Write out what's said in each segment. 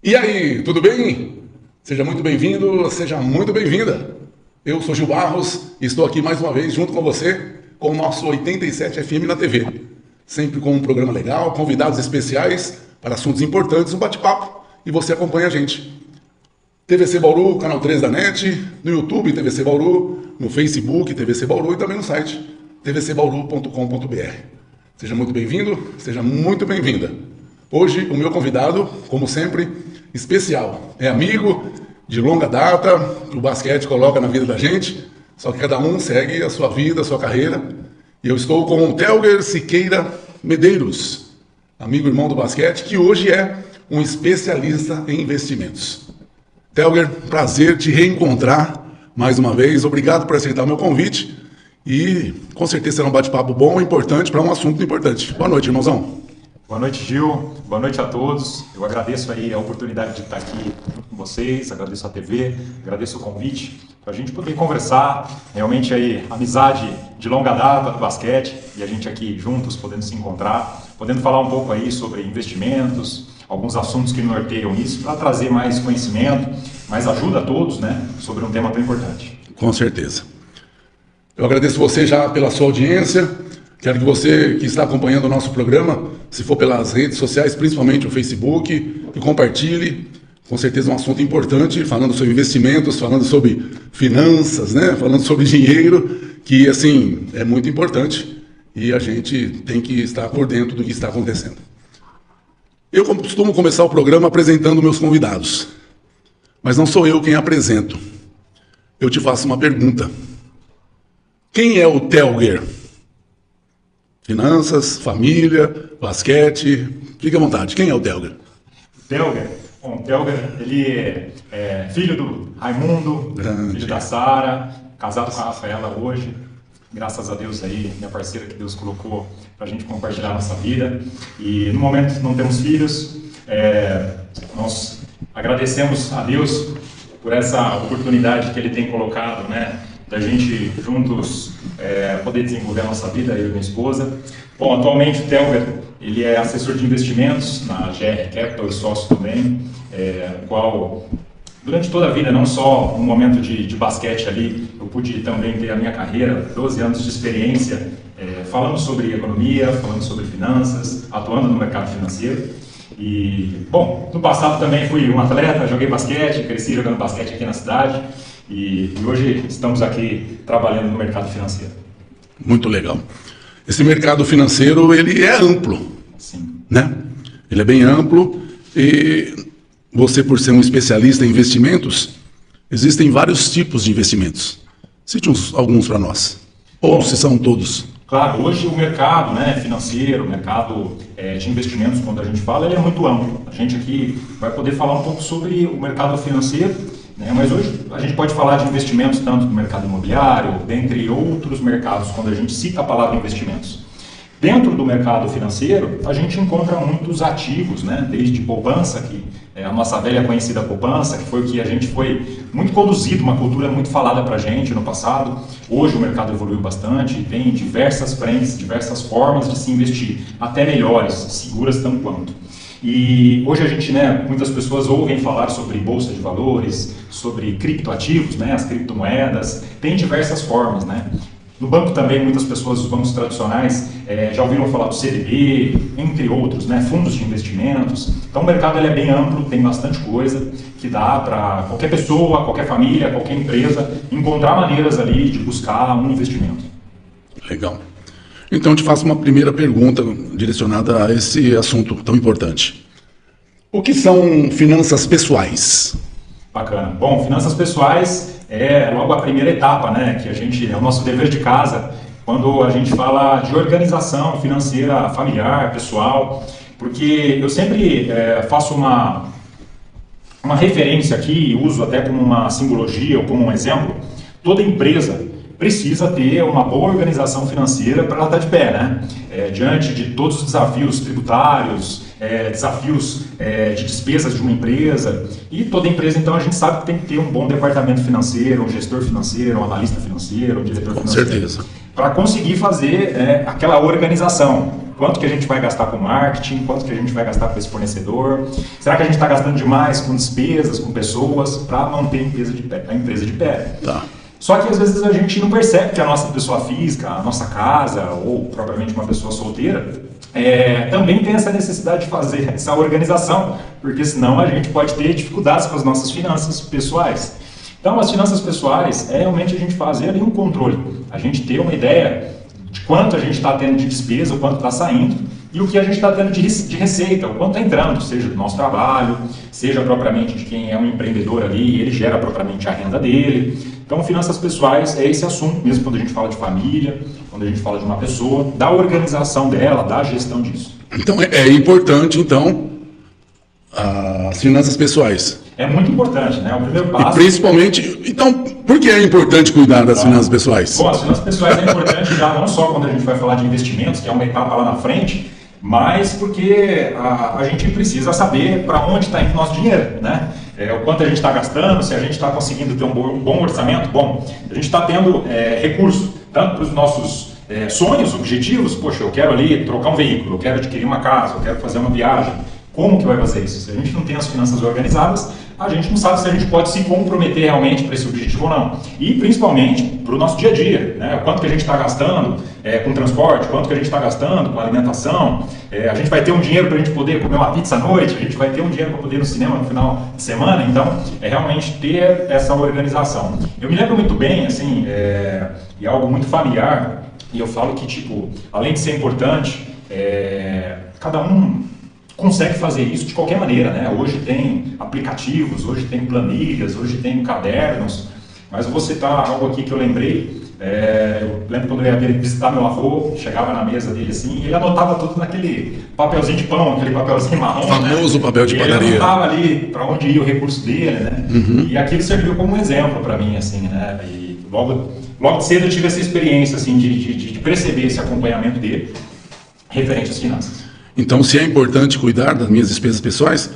E aí, tudo bem? Seja muito bem-vindo, seja muito bem-vinda. Eu sou Gil Barros e estou aqui mais uma vez junto com você com o nosso 87 FM na TV. Sempre com um programa legal, convidados especiais para assuntos importantes, um bate-papo e você acompanha a gente. TVC Bauru, canal 3 da NET, no YouTube TVC Bauru, no Facebook TVC Bauru e também no site tvcbauru.com.br. Seja muito bem-vindo, seja muito bem-vinda. Hoje o meu convidado, como sempre, especial. É amigo de longa data, o basquete coloca na vida da gente, só que cada um segue a sua vida, a sua carreira. E eu estou com o Telger Siqueira Medeiros, amigo e irmão do basquete, que hoje é um especialista em investimentos. Telger, prazer te reencontrar mais uma vez. Obrigado por aceitar o meu convite. E com certeza será um bate-papo bom e importante para um assunto importante. Boa noite, irmãozão. Boa noite, Gil. Boa noite a todos. Eu agradeço aí a oportunidade de estar aqui com vocês, agradeço a TV, agradeço o convite para a gente poder conversar. Realmente aí, amizade de longa data do basquete e a gente aqui juntos podendo se encontrar, podendo falar um pouco aí sobre investimentos, alguns assuntos que norteiam isso, para trazer mais conhecimento, mais ajuda a todos, né, sobre um tema tão importante. Com certeza. Eu agradeço você já pela sua audiência. Quero que você que está acompanhando o nosso programa, se for pelas redes sociais, principalmente o Facebook, que compartilhe. Com certeza é um assunto importante, falando sobre investimentos, falando sobre finanças, né? Falando sobre dinheiro, que assim é muito importante e a gente tem que estar por dentro do que está acontecendo. Eu costumo começar o programa apresentando meus convidados, mas não sou eu quem apresento. Eu te faço uma pergunta. Quem é o Telger? Finanças, família, basquete, fique à vontade. Quem é o Telger? Telger? Bom, o Telger, ele é filho do Raimundo, filho da Sara, casado com a Rafaela hoje. Graças a Deus aí, minha parceira que Deus colocou para a gente compartilhar a nossa vida. E no momento não temos filhos, nós agradecemos a Deus por essa oportunidade que Ele tem colocado, né? Da gente juntos poder desenvolver a nossa vida, eu e minha esposa. Bom, atualmente o Telger, ele é assessor de investimentos na GR Capital e sócio também, o qual, durante toda a vida, não só no momento de basquete ali, eu pude também ter a minha carreira, 12 anos de experiência, falando sobre economia, falando sobre finanças, atuando no mercado financeiro. E, bom, no passado também fui um atleta, joguei basquete, cresci jogando basquete aqui na cidade. E hoje estamos aqui trabalhando no mercado financeiro. Muito legal. Esse mercado financeiro, ele é amplo. Sim. Né? Ele é bem amplo e você, por ser um especialista em investimentos, existem vários tipos de investimentos. Cite alguns para nós. Ou se são todos. Claro, hoje o mercado, né, financeiro, o mercado de investimentos, quando a gente fala, ele é muito amplo. A gente aqui vai poder falar um pouco sobre o mercado financeiro, mas hoje a gente pode falar de investimentos tanto no mercado imobiliário, dentre outros mercados, quando a gente cita a palavra investimentos. Dentro do mercado financeiro, a gente encontra muitos ativos, né? Desde poupança, que é a nossa velha conhecida poupança, que foi o que a gente foi muito conduzido, uma cultura muito falada para a gente no passado. Hoje o mercado evoluiu bastante, tem diversas frentes, diversas formas de se investir, até melhores, seguras tanto quanto. E hoje a gente, muitas pessoas ouvem falar sobre bolsa de valores, sobre criptoativos, as criptomoedas, tem diversas formas, No banco também, muitas pessoas, os bancos tradicionais, já ouviram falar do CDB, entre outros, fundos de investimentos. Então o mercado ele é bem amplo, tem bastante coisa que dá para qualquer pessoa, qualquer família, qualquer empresa encontrar maneiras ali de buscar um investimento. Legal. Então, eu te faço uma primeira pergunta direcionada a esse assunto tão importante. O que são finanças pessoais? Bacana. Bom, finanças pessoais é logo a primeira etapa, que a gente, é o nosso dever de casa, quando a gente fala de organização financeira familiar, pessoal, porque eu sempre faço uma referência aqui, uso até como uma simbologia ou como um exemplo, toda empresa precisa ter uma boa organização financeira para ela estar de pé, diante de todos os desafios tributários, desafios de despesas de uma empresa. E toda empresa, então, a gente sabe que tem que ter um bom departamento financeiro, um gestor financeiro, um analista financeiro, um diretor financeiro. Com certeza. Para conseguir fazer aquela organização. quanto que a gente vai gastar com marketing, quanto que a gente vai gastar com esse fornecedor, será que a gente está gastando demais com despesas, com pessoas, para manter a empresa de pé. Tá. Só que às vezes a gente não percebe que a nossa pessoa física, a nossa casa, ou propriamente uma pessoa solteira, também tem essa necessidade de fazer essa organização, porque senão a gente pode ter dificuldades com as nossas finanças pessoais. Então, as finanças pessoais é realmente a gente fazer ali um controle, a gente ter uma ideia de quanto a gente está tendo de despesa, o quanto está saindo, e o que a gente está tendo de receita, o quanto está entrando, seja do nosso trabalho, seja propriamente de quem é um empreendedor ali, ele gera propriamente a renda dele. Então, finanças pessoais é esse assunto mesmo quando a gente fala de família, quando a gente fala de uma pessoa, da organização dela, da gestão disso. Então, é importante, então, as finanças pessoais. É muito importante, né? O primeiro passo... E principalmente, então, por que é importante cuidar das finanças pessoais? Bom, as finanças pessoais é importante já não só quando a gente vai falar de investimentos, que é uma etapa lá na frente, mas porque a gente precisa saber para onde está indo o nosso dinheiro, né? O quanto a gente está gastando, se a gente está conseguindo ter um bom orçamento. Bom, a gente está tendo recurso tanto para os nossos sonhos, objetivos. Poxa, eu quero ali trocar um veículo, eu quero adquirir uma casa, eu quero fazer uma viagem. Como que vai fazer isso? Se a gente não tem as finanças organizadas, a gente não sabe se a gente pode se comprometer realmente para esse objetivo ou não. E principalmente para o nosso dia a dia, né? Quanto que a gente está gastando com transporte, quanto que a gente está gastando com alimentação. A gente vai ter um dinheiro para a gente poder comer uma pizza à noite, a gente vai ter um dinheiro para poder ir no cinema no final de semana. Então, é realmente ter essa organização. Eu me lembro muito bem, assim, e é algo muito familiar, e eu falo que, tipo, além de ser importante, cada um consegue fazer isso de qualquer maneira, né? Hoje tem aplicativos, hoje tem planilhas, hoje tem cadernos, mas eu vou citar algo aqui que eu lembrei. Eu lembro quando eu ia visitar meu avô, chegava na mesa dele assim, ele anotava tudo naquele papelzinho de pão, aquele papelzinho marrom. O famoso, né? Papel de padaria. Ele anotava ali para onde ia o recurso dele, né? Uhum. E aquilo serviu como um exemplo para mim, assim, né? E logo cedo eu tive essa experiência, assim, de perceber esse acompanhamento dele referente às finanças. Então, se é importante cuidar das minhas despesas pessoais,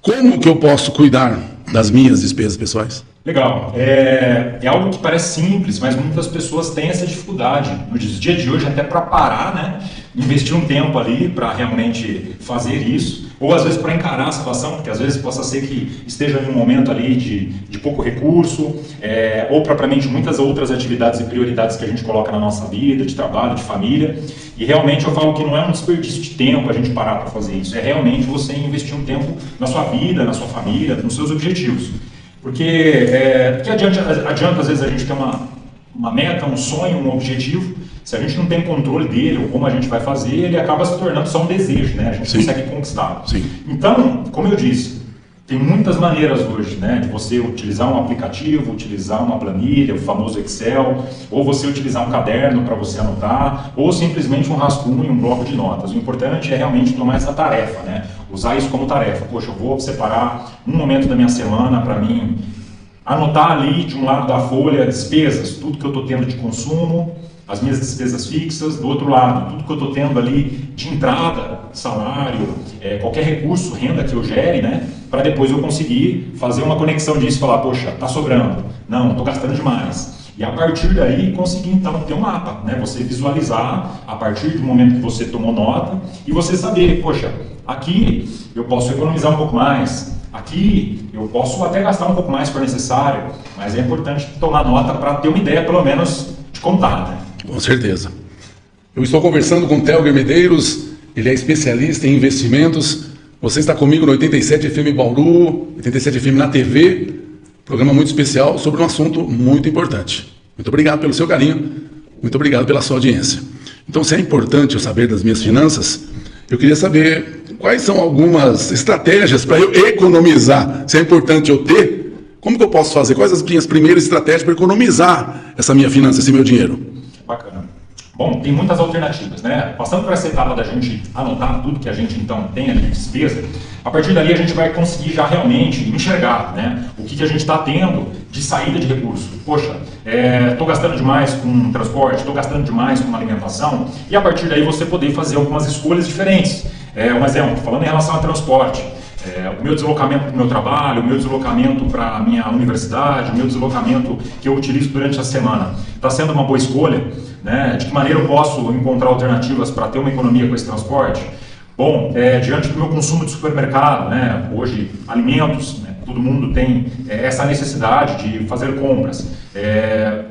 como que eu posso cuidar das minhas despesas pessoais? Legal. É algo que parece simples, mas muitas pessoas têm essa dificuldade no dia de hoje, até para parar, né? Investir um tempo ali para realmente fazer isso, ou às vezes para encarar a situação, porque às vezes possa ser que esteja em um momento ali de pouco recurso, ou propriamente muitas outras atividades e prioridades que a gente coloca na nossa vida, de trabalho, de família. E realmente eu falo que não é um desperdício de tempo a gente parar para fazer isso, é realmente você investir um tempo na sua vida, na sua família, nos seus objetivos. Porque que adianta às vezes a gente ter uma meta, um sonho, um objetivo, se a gente não tem controle dele ou como a gente vai fazer, ele acaba se tornando só um desejo, né? A gente consegue conquistar. Sim. Então, como eu disse, tem muitas maneiras hoje, né, de você utilizar um aplicativo, utilizar uma planilha, o famoso Excel, ou você utilizar um caderno para você anotar, ou simplesmente um rascunho, um bloco de notas. O importante é realmente tomar essa tarefa, né? Usar isso como tarefa. Poxa, eu vou separar um momento da minha semana para mim anotar ali de um lado da folha despesas, tudo que eu estou tendo de consumo, as minhas despesas fixas, do outro lado, tudo que eu estou tendo ali de entrada, salário, qualquer recurso, renda que eu gere, né? Para depois eu conseguir fazer uma conexão disso e falar, poxa, está sobrando, não, estou gastando demais. E a partir daí conseguir então ter um mapa, né? Você visualizar a partir do momento que você tomou nota e você saber, poxa, aqui eu posso economizar um pouco mais, aqui eu posso até gastar um pouco mais se for necessário, mas é importante tomar nota para ter uma ideia pelo menos de contar, né? Com certeza. Eu estou conversando com Telger Medeiros, ele é especialista em investimentos. Você está comigo no 87 FM Bauru, 87 FM na TV, programa muito especial sobre um assunto muito importante. Muito obrigado pelo seu carinho, muito obrigado pela sua audiência. Então, se é importante eu saber das minhas finanças, eu queria saber quais são algumas estratégias para eu economizar. Se é importante eu ter, como que eu posso fazer? Quais as minhas primeiras estratégias para economizar essa minha finança, esse meu dinheiro? Bacana. Bom, tem muitas alternativas, né? Passando por essa etapa da gente anotar tudo que a gente então tem ali de despesa, a partir dali a gente vai conseguir já realmente enxergar, né? O que a gente está tendo de saída de recurso. Poxa, estou gastando demais com transporte, estou gastando demais com alimentação, e a partir daí você poder fazer algumas escolhas diferentes. Um exemplo, falando em relação a transporte, O meu deslocamento para o meu trabalho, o meu deslocamento para a minha universidade, o meu deslocamento que eu utilizo durante a semana, está sendo uma boa escolha? Né? De que maneira eu posso encontrar alternativas para ter uma economia com esse transporte? Bom, diante do meu consumo de supermercado, né? Hoje alimentos, né? Todo mundo tem essa necessidade de fazer compras.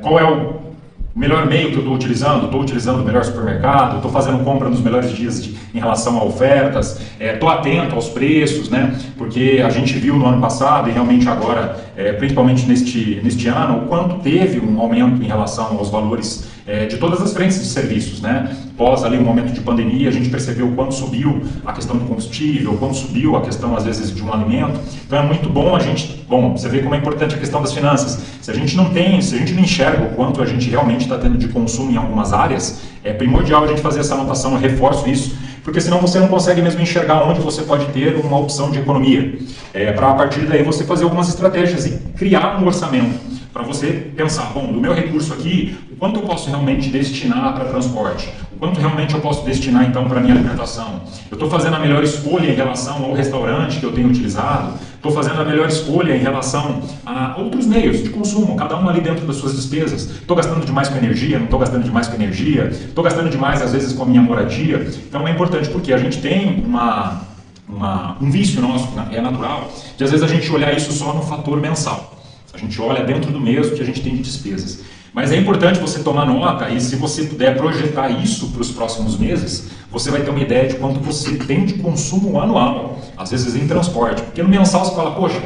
Qual é o melhor meio que eu estou utilizando? Estou utilizando o melhor supermercado, estou fazendo compra nos melhores dias em relação a ofertas, estou atento aos preços, né? Porque a gente viu no ano passado e realmente agora, principalmente neste ano, o quanto teve um aumento em relação aos valores de todas as frentes de serviços, né? Pós ali um momento de pandemia, a gente percebeu o quanto subiu a questão do combustível, o quanto subiu a questão às vezes de um alimento. Então é muito bom você vê como é importante a questão das finanças. Se a gente não enxerga o quanto a gente realmente está tendo de consumo em algumas áreas, é primordial a gente fazer essa anotação, eu reforço isso, porque senão você não consegue mesmo enxergar onde você pode ter uma opção de economia. Para a partir daí você fazer algumas estratégias e criar um orçamento. Para você pensar, bom, do meu recurso aqui, o quanto eu posso realmente destinar para transporte? O quanto realmente eu posso destinar, então, para minha alimentação? Eu estou fazendo a melhor escolha em relação ao restaurante que eu tenho utilizado? Estou fazendo a melhor escolha em relação a outros meios de consumo, cada um ali dentro das suas despesas? Estou gastando demais com energia? Não estou gastando demais com energia? Estou gastando demais, às vezes, com a minha moradia? Então, é importante porque a gente tem um vício nosso, é natural, de às vezes a gente olhar isso só no fator mensal. A gente olha dentro do mês o que a gente tem de despesas. Mas é importante você tomar nota e se você puder projetar isso para os próximos meses, você vai ter uma ideia de quanto você tem de consumo anual, às vezes em transporte. Porque no mensal você fala, poxa,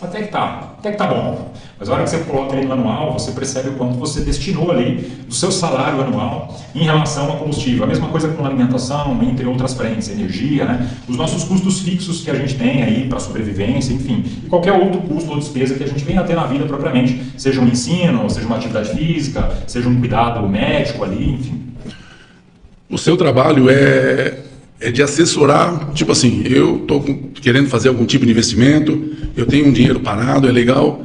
até que tá bom. Mas a hora que você coloca ali no anual, você percebe o quanto você destinou ali do seu salário anual em relação ao combustível. A mesma coisa com alimentação, entre outras frentes, energia, né? Os nossos custos fixos que a gente tem aí para sobrevivência, enfim, e qualquer outro custo ou despesa que a gente venha a ter na vida propriamente, seja um ensino, seja uma atividade física, seja um cuidado médico ali, enfim. O seu trabalho é de assessorar, tipo assim, eu estou querendo fazer algum tipo de investimento, eu tenho um dinheiro parado, é legal.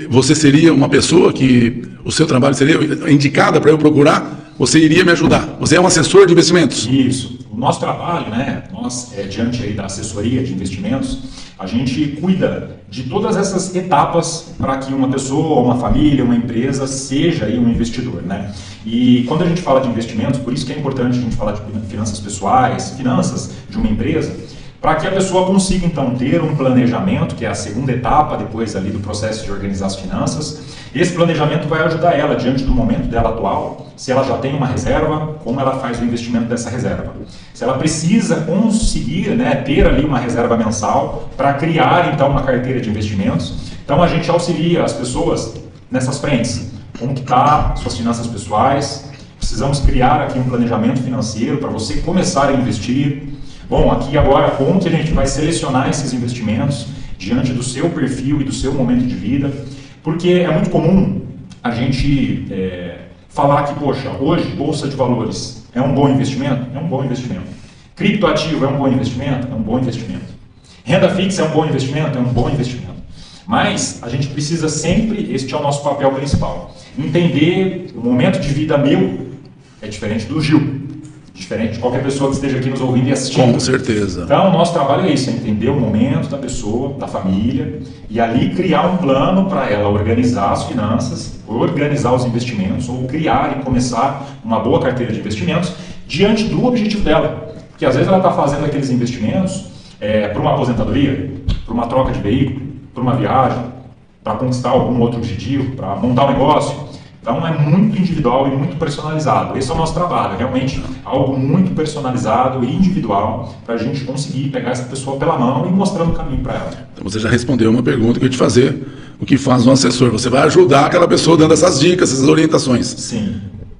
Você seria uma pessoa que o seu trabalho seria indicada para eu procurar? Você iria me ajudar? Você é um assessor de investimentos? Isso. O nosso trabalho, né, nós, diante aí da assessoria de investimentos, a gente cuida de todas essas etapas para que uma pessoa, uma família, uma empresa seja aí um investidor, né? E quando a gente fala de investimentos, por isso que é importante a gente falar de finanças pessoais, finanças de uma empresa, para que a pessoa consiga então ter um planejamento, que é a segunda etapa depois ali do processo de organizar as finanças. Esse planejamento vai ajudar ela diante do momento dela atual, se ela já tem uma reserva, como ela faz o investimento dessa reserva. Se ela precisa conseguir, né, ter ali uma reserva mensal para criar então uma carteira de investimentos. Então a gente auxilia as pessoas nessas frentes. Como que está suas finanças pessoais? Precisamos criar aqui um planejamento financeiro para você começar a investir. Bom, aqui agora, como que a gente vai selecionar esses investimentos diante do seu perfil e do seu momento de vida? Porque é muito comum a gente falar que, poxa, hoje, Bolsa de Valores é um bom investimento? É um bom investimento. Criptoativo é um bom investimento? É um bom investimento. Renda fixa é um bom investimento? É um bom investimento. Mas a gente precisa sempre, este é o nosso papel principal, entender o momento de vida meu é diferente do Gil. Diferente de qualquer pessoa que esteja aqui nos ouvindo e assistindo. Com certeza. Então, o nosso trabalho é isso, é entender o momento da pessoa, da família, e ali criar um plano para ela organizar as finanças, organizar os investimentos, ou criar e começar uma boa carteira de investimentos diante do objetivo dela. Porque às vezes ela está fazendo aqueles investimentos para uma aposentadoria, para uma troca de veículo, para uma viagem, para conquistar algum outro objetivo, para montar um negócio. Então é muito individual e muito personalizado. Esse é o nosso trabalho, realmente algo muito personalizado e individual para a gente conseguir pegar essa pessoa pela mão e mostrando o caminho para ela. Então você já respondeu uma pergunta que eu ia te fazer. O que faz um assessor? Você vai ajudar aquela pessoa dando essas dicas, essas orientações. Sim.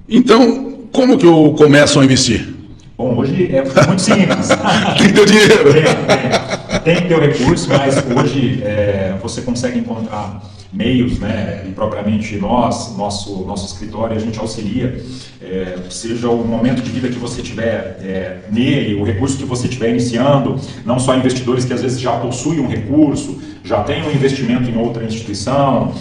Então, como que eu começo a investir? Bom, hoje é muito simples. Tem que ter dinheiro. Tem que ter o recurso, mas hoje você consegue encontrar meios, né, e propriamente nosso escritório, a gente auxilia, seja o momento de vida que você tiver nele, o recurso que você estiver iniciando, não só investidores que às vezes já possuem um recurso, já tem um investimento em outra instituição,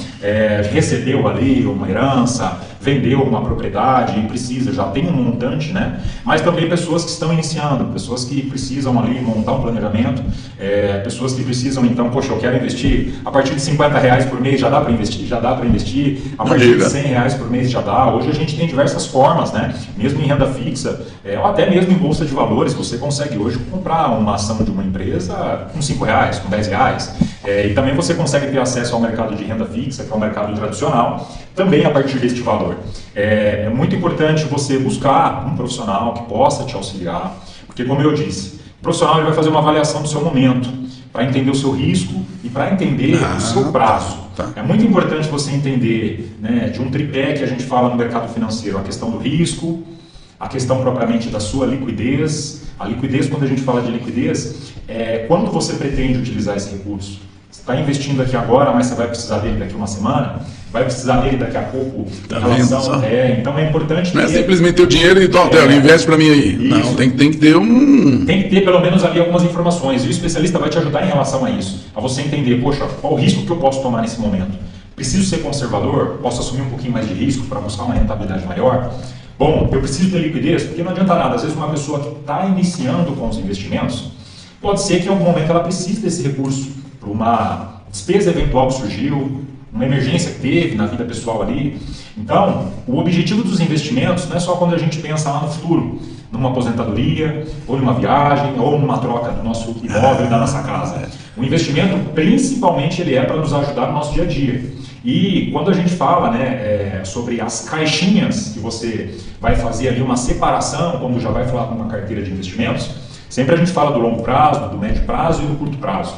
recebeu ali uma herança, vendeu uma propriedade e precisa, já tem um montante, né? Mas também pessoas que estão iniciando, pessoas que precisam ali montar um planejamento, pessoas que precisam, então, poxa, eu quero investir a partir de R$50 por mês, já dá para investir, a partir de R$100 por mês já dá. Hoje a gente tem diversas formas, né? Mesmo em renda fixa, ou até mesmo em bolsa de valores, você consegue hoje comprar uma ação de uma empresa com R$5, com R$10. E também você consegue ter acesso ao mercado de renda fixa, que é o mercado tradicional, também a partir deste valor. É muito importante você buscar um profissional que possa te auxiliar, porque, como eu disse, o profissional ele vai fazer uma avaliação do seu momento, para entender o seu risco e para entender o seu prazo. Tá. É muito importante você entender, né, de um tripé que a gente fala no mercado financeiro, a questão do risco, a questão propriamente da sua liquidez. A liquidez, quando a gente fala de liquidez, é quando você pretende utilizar esse recurso. Você está investindo aqui agora, mas você vai precisar dele daqui uma semana, vai precisar dele daqui a pouco. Tá vendo? Então é importante. Não é simplesmente ter o dinheiro e investe para mim aí. Isso. Não, tem que ter um. Tem que ter pelo menos ali algumas informações. E o especialista vai te ajudar em relação a isso. A você entender, poxa, qual o risco que eu posso tomar nesse momento? Preciso ser conservador? Posso assumir um pouquinho mais de risco para buscar uma rentabilidade maior? Bom, eu preciso ter liquidez, porque não adianta nada. Às vezes uma pessoa que está iniciando com os investimentos, pode ser que em algum momento ela precise desse recurso para uma despesa eventual que surgiu, uma emergência que teve na vida pessoal ali. Então, o objetivo dos investimentos não é só quando a gente pensa lá no futuro, numa aposentadoria, ou numa viagem, ou numa troca do nosso imóvel e da nossa casa. O investimento, principalmente, ele é para nos ajudar no nosso dia a dia. E quando a gente fala, né, sobre as caixinhas que você vai fazer ali uma separação, quando já vai falar com uma carteira de investimentos, sempre a gente fala do longo prazo, do médio prazo e do curto prazo.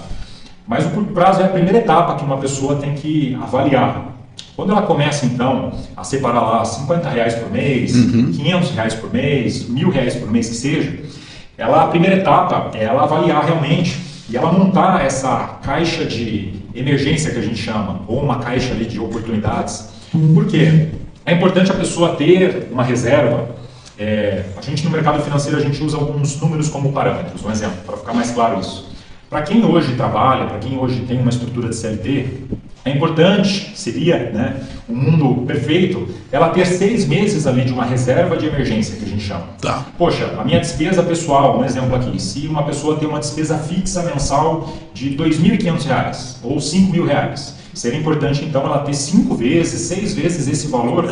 Mas o curto prazo é a primeira etapa que uma pessoa tem que avaliar. Quando ela começa, então, a separar lá R$50 por mês, R$500 por mês, R$1.000 por mês que seja, a primeira etapa é ela avaliar realmente e ela montar essa caixa de emergência que a gente chama, ou uma caixa ali de oportunidades. Por quê? É importante a pessoa ter uma reserva. A gente no mercado financeiro a gente usa alguns números como parâmetros, um exemplo, para ficar mais claro isso. Para quem hoje trabalha, para quem hoje tem uma estrutura de CLT, é importante, seria, né, um mundo perfeito, ela ter 6 meses ali de uma reserva de emergência, que a gente chama. Tá. Poxa, a minha despesa pessoal, um exemplo aqui, se uma pessoa tem uma despesa fixa mensal de R$2.500 ou R$5.000, seria importante então ela ter 5 vezes, 6 vezes esse valor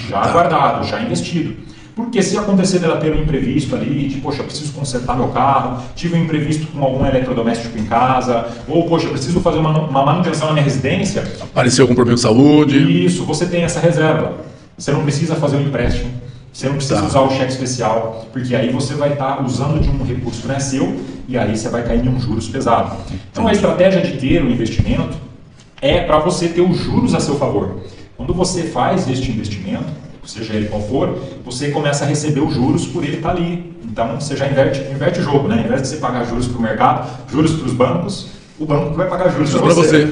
já guardado, já investido. Porque se acontecer dela ter um imprevisto ali, de, poxa, preciso consertar meu carro, tive um imprevisto com algum eletrodoméstico em casa, ou, poxa, preciso fazer uma manutenção na minha residência. Apareceu algum problema de saúde. Isso, você tem essa reserva. Você não precisa fazer um empréstimo, você não precisa usar o cheque especial, porque aí você vai estar usando de um recurso que não é seu, e aí você vai cair em um juros pesado. Então a estratégia de ter um investimento é para você ter os juros a seu favor. Quando você faz este investimento, seja ele qual for, você começa a receber os juros por ele estar ali. Então você já inverte o jogo, né? Ao invés de você pagar juros para o mercado, juros para os bancos, o banco vai pagar juros para você.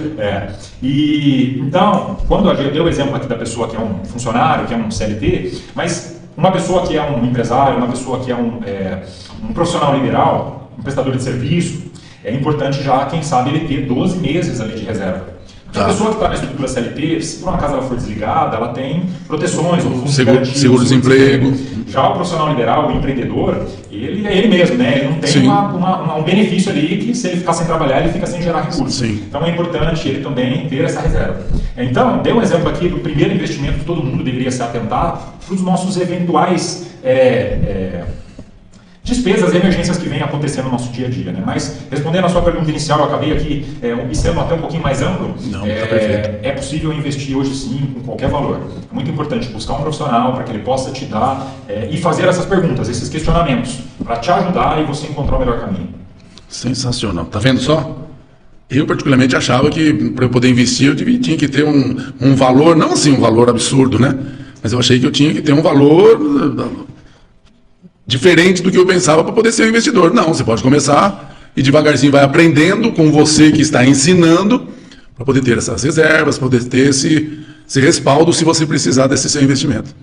E então, quando eu dei o exemplo aqui da pessoa que é um funcionário, que é um CLT, mas uma pessoa que é um empresário, uma pessoa que é um profissional liberal, um prestador de serviço, é importante já, quem sabe, ele ter 12 meses ali de reserva. A pessoa que está na estrutura CLT, se por uma casa ela for desligada, ela tem proteções, seguro-desemprego. Já o profissional liberal, o empreendedor, ele é ele mesmo, né? Ele não tem um benefício ali que, se ele ficar sem trabalhar, ele fica sem gerar recursos. Sim. Então é importante ele também ter essa reserva. Então, dei um exemplo aqui do primeiro investimento que todo mundo deveria se atentar para os nossos eventuais despesas, emergências que vêm acontecendo no nosso dia a dia, né? Mas, respondendo a sua pergunta inicial, eu acabei aqui sendo até um pouquinho mais amplo. Não, tá perfeito. É possível investir hoje sim, com qualquer valor. É muito importante buscar um profissional para que ele possa te dar e fazer essas perguntas, esses questionamentos, para te ajudar e você encontrar o melhor caminho. Sensacional. Tá vendo só? Eu, particularmente, achava que para eu poder investir, eu tinha que ter um valor, não assim um valor absurdo, né? Mas eu achei que eu tinha que ter um valor diferente do que eu pensava para poder ser um investidor. Não, você pode começar e devagarzinho vai aprendendo com você que está ensinando para poder ter essas reservas, para poder ter esse respaldo se você precisar desse seu investimento.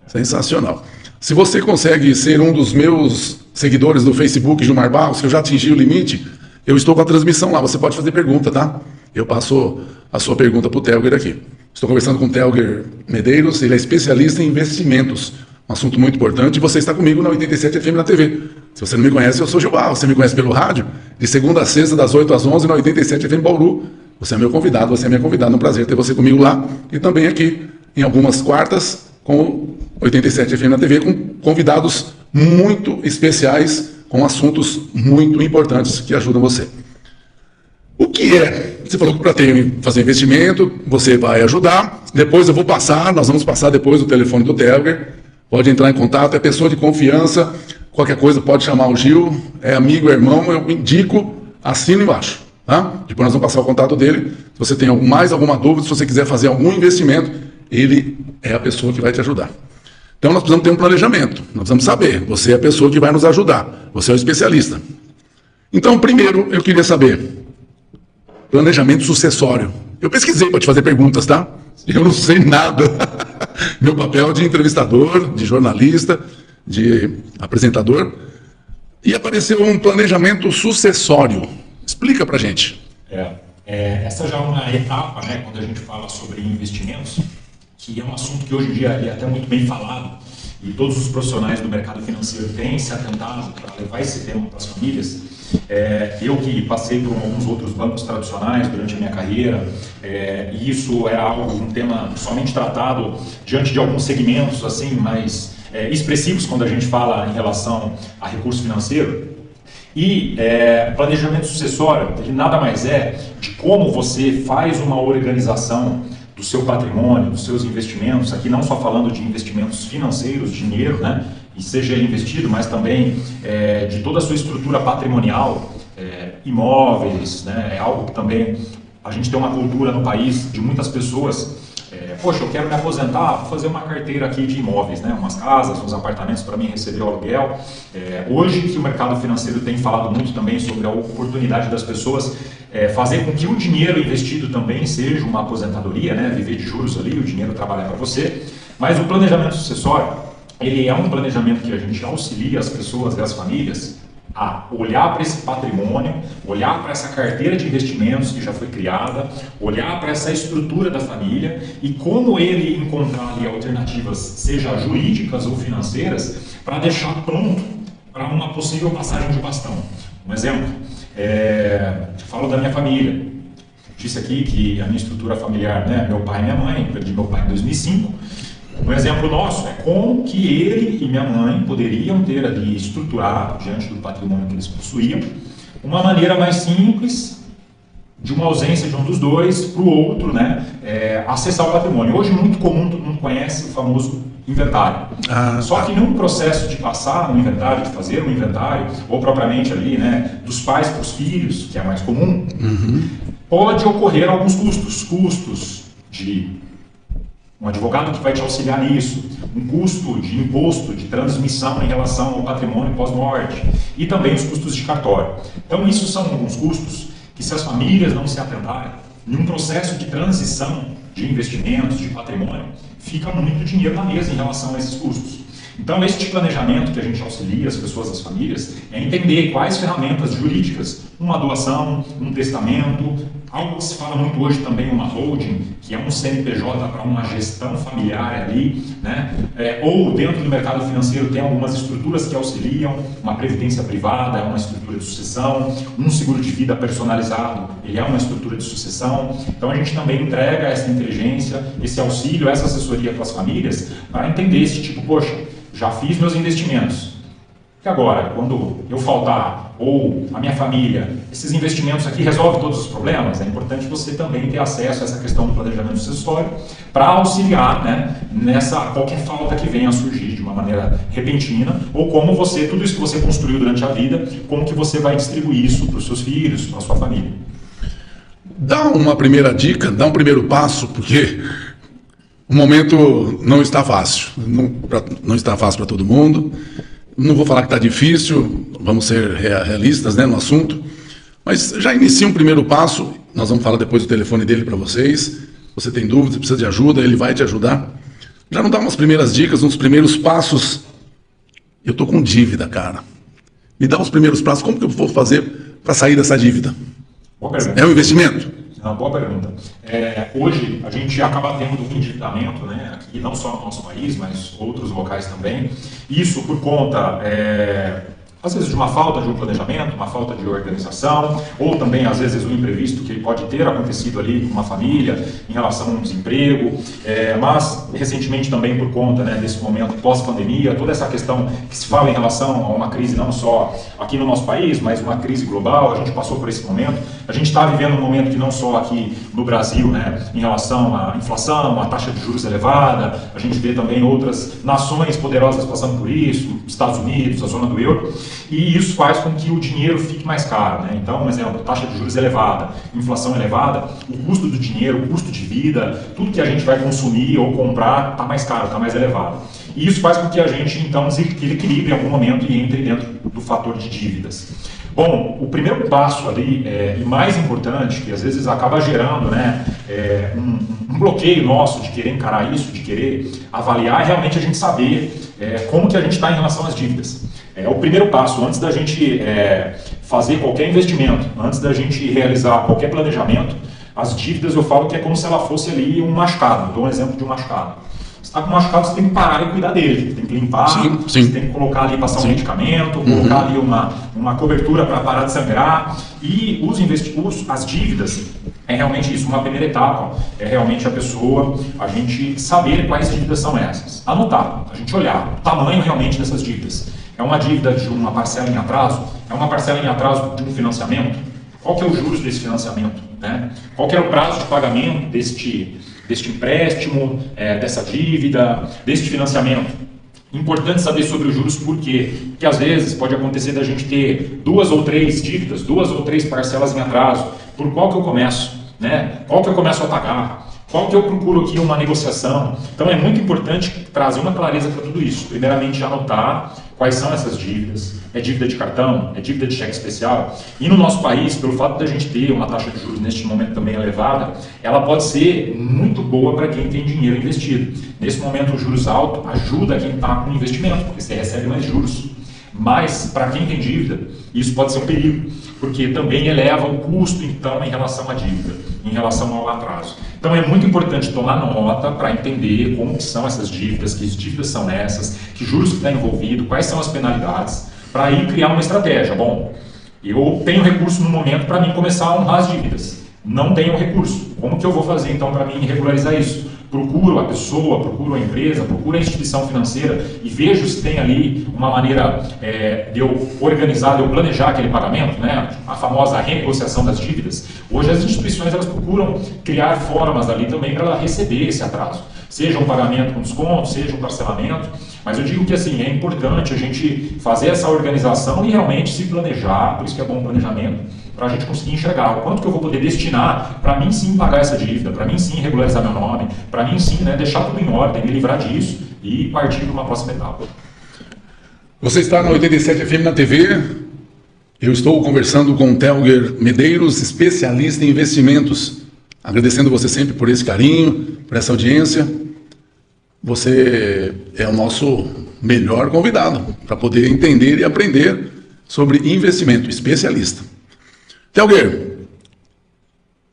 Sensacional. Se você consegue ser um dos meus seguidores do Facebook, Gilmar Barros, que eu já atingi o limite, Eu estou com a transmissão lá, você pode fazer pergunta, tá? Eu passo a sua pergunta para o Telger aqui. Estou conversando com o Telger Medeiros, ele é especialista em investimentos, um assunto muito importante, e você está comigo na 87 FM na TV. Se você não me conhece, eu sou Gil Barros, você me conhece pelo rádio, de segunda a sexta, das 8 às 11, na 87 FM Bauru. Você é meu convidado, você é minha convidada, é um prazer ter você comigo lá, e também aqui, em algumas quartas, com 87 FM na TV, com convidados muito especiais, com assuntos muito importantes que ajudam você. O que é? Você falou que para fazer investimento, você vai ajudar. Depois eu vou passar, nós vamos passar depois o telefone do Telger. Pode entrar em contato, é pessoa de confiança. Qualquer coisa pode chamar o Gil, é amigo, é irmão, eu indico, assina embaixo. Tá? Depois nós vamos passar o contato dele. Se você tem mais alguma dúvida, se você quiser fazer algum investimento, ele é a pessoa que vai te ajudar. Então nós precisamos ter um planejamento. Nós precisamos saber, você é a pessoa que vai nos ajudar. Você é o especialista. Então, primeiro, eu queria saber, planejamento sucessório. Eu pesquisei para te fazer perguntas, tá? Eu não sei nada. Meu papel é de entrevistador, de jornalista, de apresentador. E apareceu um planejamento sucessório. Explica pra gente. Essa já é uma etapa, né, quando a gente fala sobre investimentos, que é um assunto que hoje em dia é até muito bem falado, e todos os profissionais do mercado financeiro têm se atentado para levar esse tema para as famílias. Eu que passei por alguns outros bancos tradicionais durante a minha carreira, e isso era um tema somente tratado diante de alguns segmentos assim mais expressivos quando a gente fala em relação a recurso financeiro. E planejamento sucessório, ele nada mais é de como você faz uma organização do seu patrimônio, dos seus investimentos, aqui não só falando de investimentos financeiros, dinheiro, né, e seja ele investido, mas também de toda a sua estrutura patrimonial, imóveis, né, é algo que também a gente tem uma cultura no país de muitas pessoas, poxa, eu quero me aposentar, vou fazer uma carteira aqui de imóveis, né, umas casas, uns apartamentos para mim receber o aluguel. Hoje que o mercado financeiro tem falado muito também sobre a oportunidade das pessoas fazer com que o dinheiro investido também seja uma aposentadoria, né, viver de juros ali, o dinheiro trabalhar para você, mas o planejamento sucessório, ele é um planejamento que a gente auxilia as pessoas e as famílias a olhar para esse patrimônio, olhar para essa carteira de investimentos que já foi criada, olhar para essa estrutura da família e como ele encontrar ali alternativas, seja jurídicas ou financeiras, para deixar pronto para uma possível passagem de bastão. Um exemplo, eu falo da minha família. Disse aqui que a minha estrutura familiar, né, meu pai e minha mãe, perdi meu pai em 2005. Um exemplo nosso é como que ele e minha mãe poderiam ter ali estruturado, diante do patrimônio que eles possuíam, uma maneira mais simples, de uma ausência de um dos dois para o outro, né, acessar o patrimônio. Hoje muito comum, todo mundo conhece o famoso inventário. Só que num processo de passar um inventário, de fazer um inventário, ou propriamente ali, né, dos pais para os filhos, que é mais comum, pode ocorrer alguns custos de um advogado que vai te auxiliar nisso, um custo de imposto, de transmissão em relação ao patrimônio pós-morte e também os custos de cartório. Então isso são alguns custos que, se as famílias não se atentarem, em um processo de transição de investimentos, de patrimônio, fica muito dinheiro na mesa em relação a esses custos. Então, este planejamento que a gente auxilia as pessoas, as famílias, é entender quais ferramentas jurídicas, uma doação, um testamento, algo que se fala muito hoje também, uma holding, que é um CNPJ para uma gestão familiar ali, né? Ou dentro do mercado financeiro tem algumas estruturas que auxiliam, uma previdência privada é uma estrutura de sucessão, um seguro de vida personalizado, ele é uma estrutura de sucessão. Então a gente também entrega essa inteligência, esse auxílio, essa assessoria para as famílias, para entender esse tipo, poxa, já fiz meus investimentos, e agora, quando eu faltar, ou a minha família, esses investimentos aqui resolvem todos os problemas? É importante você também ter acesso a essa questão do planejamento sucessório para auxiliar, né, nessa qualquer falta que venha a surgir de uma maneira repentina, ou como você, tudo isso que você construiu durante a vida, como que você vai distribuir isso para os seus filhos, para a sua família. Dá uma primeira dica, dá um primeiro passo, porque o momento não está fácil. Não está fácil para todo mundo. Não vou falar que está difícil, vamos ser realistas, né, no assunto. Mas já inicia um primeiro passo. Nós vamos falar depois do telefone dele para vocês. Você tem dúvidas, precisa de ajuda, ele vai te ajudar. Já não dá umas primeiras dicas, uns primeiros passos. Eu estou com dívida, cara. Me dá os primeiros passos. Como que eu vou fazer para sair dessa dívida? Boa pergunta. É um investimento? Uma boa pergunta. Hoje a gente acaba tendo um endividamento, né, aqui não só no nosso país, mas outros locais também. Isso por conta, às vezes, de uma falta de um planejamento, uma falta de organização, ou também, às vezes, um imprevisto que pode ter acontecido ali com uma família em relação a um desemprego, mas recentemente também por conta, né, desse momento pós-pandemia, toda essa questão que se fala em relação a uma crise não só aqui no nosso país, mas uma crise global. A gente passou por esse momento. A gente está vivendo um momento que não só aqui no Brasil, né, em relação à inflação, à taxa de juros elevada, a gente vê também outras nações poderosas passando por isso, Estados Unidos, a zona do euro, e isso faz com que o dinheiro fique mais caro, né? Então, por exemplo, taxa de juros elevada, inflação elevada, o custo do dinheiro, o custo de vida, tudo que a gente vai consumir ou comprar está mais caro, está mais elevado. E isso faz com que a gente, então, desequilibre em algum momento e entre dentro do fator de dívidas. Bom, o primeiro passo ali, e mais importante, que às vezes acaba gerando, né, um bloqueio nosso de querer encarar isso, de querer avaliar, é realmente a gente saber como que a gente está em relação às dívidas. É o primeiro passo, antes da gente fazer qualquer investimento, antes da gente realizar qualquer planejamento, as dívidas eu falo que é como se ela fosse ali um machucado. Dou um exemplo de um machucado. Você está com um machucado, você tem que parar e cuidar dele. Você tem que limpar, sim. Você tem que colocar ali, passar um medicamento, colocar ali uma cobertura para parar de sangrar. E as dívidas é realmente isso, uma primeira etapa. É realmente a gente saber quais dívidas são essas. Anotar, a gente olhar o tamanho realmente dessas dívidas. É uma dívida de uma parcela em atraso? É uma parcela em atraso de um financiamento? Qual que é os juros desse financiamento? Né? Qual que é o prazo de pagamento deste empréstimo, dessa dívida, deste financiamento? Importante saber sobre os juros, por quê? Porque às vezes pode acontecer da gente ter 2 ou 3 dívidas, 2 ou 3 parcelas em atraso. Por qual que eu começo? Né? Qual que eu começo a pagar? Qual que eu procuro aqui uma negociação? Então é muito importante trazer uma clareza para tudo isso. Primeiramente, anotar quais são essas dívidas. É dívida de cartão? É dívida de cheque especial? E no nosso país, pelo fato da gente ter uma taxa de juros neste momento também elevada, ela pode ser muito boa para quem tem dinheiro investido. Nesse momento, os juros altos ajuda quem está com investimento, porque você recebe mais juros. Mas, para quem tem dívida, isso pode ser um perigo, porque também eleva o custo, então, em relação à dívida, em relação ao atraso. Então, é muito importante tomar nota para entender como são essas dívidas, que dívidas são essas, que juros que está envolvido, quais são as penalidades, para aí criar uma estratégia. Bom, eu tenho recurso no momento para mim começar a honrar as dívidas. Não tenho recurso. Como que eu vou fazer, então, para mim regularizar isso? Procuro a pessoa, procuro a empresa, procuro a instituição financeira e vejo se tem ali uma maneira de eu organizar, de eu planejar aquele pagamento, né? A famosa renegociação das dívidas. Hoje as instituições elas procuram criar formas ali também para ela receber esse atraso. Seja um pagamento com desconto, seja um parcelamento. Mas eu digo que assim, é importante a gente fazer essa organização e realmente se planejar, por isso que é bom o planejamento, para a gente conseguir enxergar o quanto que eu vou poder destinar para mim sim pagar essa dívida, para mim sim regularizar meu nome, para mim sim, né, deixar tudo em ordem, me livrar disso e partir para uma próxima etapa. Você está na 87 FM na TV. Eu estou conversando com o Telger Medeiros, especialista em investimentos. Agradecendo você sempre por esse carinho, por essa audiência. Você é o nosso melhor convidado para poder entender e aprender sobre investimento, especialista. Telger,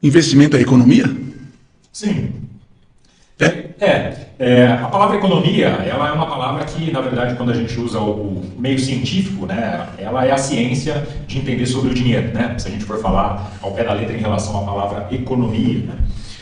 investimento é economia? Sim. A palavra economia, ela é uma palavra que, na verdade, quando a gente usa o meio científico, né, ela é a ciência de entender sobre o dinheiro, né, se a gente for falar ao pé da letra em relação à palavra economia. Né.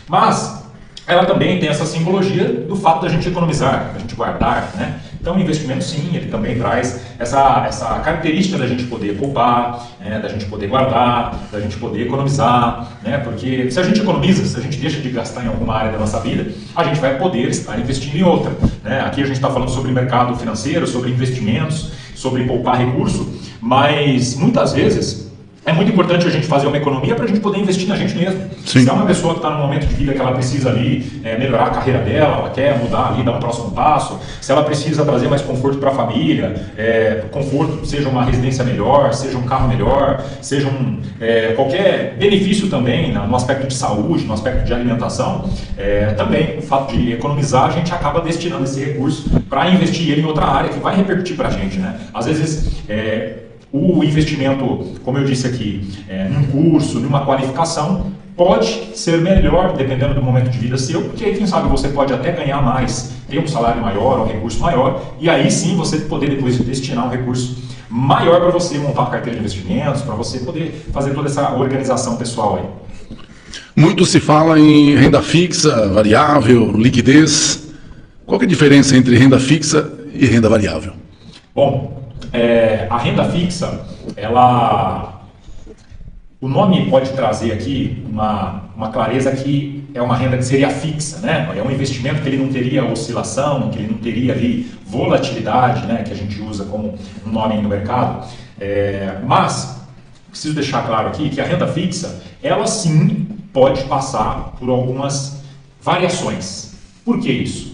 Mas ela também tem essa simbologia do fato da gente economizar, da gente guardar, né. Então, o investimento, sim, ele também traz essa característica da gente poder poupar, né, da gente poder guardar, da gente poder economizar, né, porque se a gente economiza, se a gente deixa de gastar em alguma área da nossa vida, a gente vai poder estar investindo em outra. Né? Aqui a gente está falando sobre mercado financeiro, sobre investimentos, sobre poupar recurso, mas muitas vezes é muito importante a gente fazer uma economia para a gente poder investir na gente mesmo. Sim. Se é uma pessoa que está num momento de vida que ela precisa ali melhorar a carreira dela, ela quer mudar ali, dar um próximo passo, se ela precisa trazer mais conforto para a família, conforto, seja uma residência melhor, seja um carro melhor, seja qualquer benefício também no aspecto de saúde, no aspecto de alimentação, também o fato de economizar, a gente acaba destinando esse recurso para investir ele em outra área que vai repercutir para a gente. Né? Às vezes, O investimento, como eu disse aqui, num curso, numa qualificação, pode ser melhor, dependendo do momento de vida seu, porque aí, quem sabe, você pode até ganhar mais, ter um salário maior, um recurso maior, e aí sim você poder depois destinar um recurso maior para você montar uma carteira de investimentos, para você poder fazer toda essa organização pessoal aí. Muito se fala em renda fixa, variável, liquidez. Qual que é a diferença entre renda fixa e renda variável? Bom, a renda fixa, o nome pode trazer aqui uma clareza que é uma renda que seria fixa, né? É um investimento que ele não teria oscilação, que ele não teria ali volatilidade, né? Que a gente usa como um nome aí no mercado. Mas, preciso deixar claro aqui que a renda fixa, ela sim pode passar por algumas variações. Por que isso?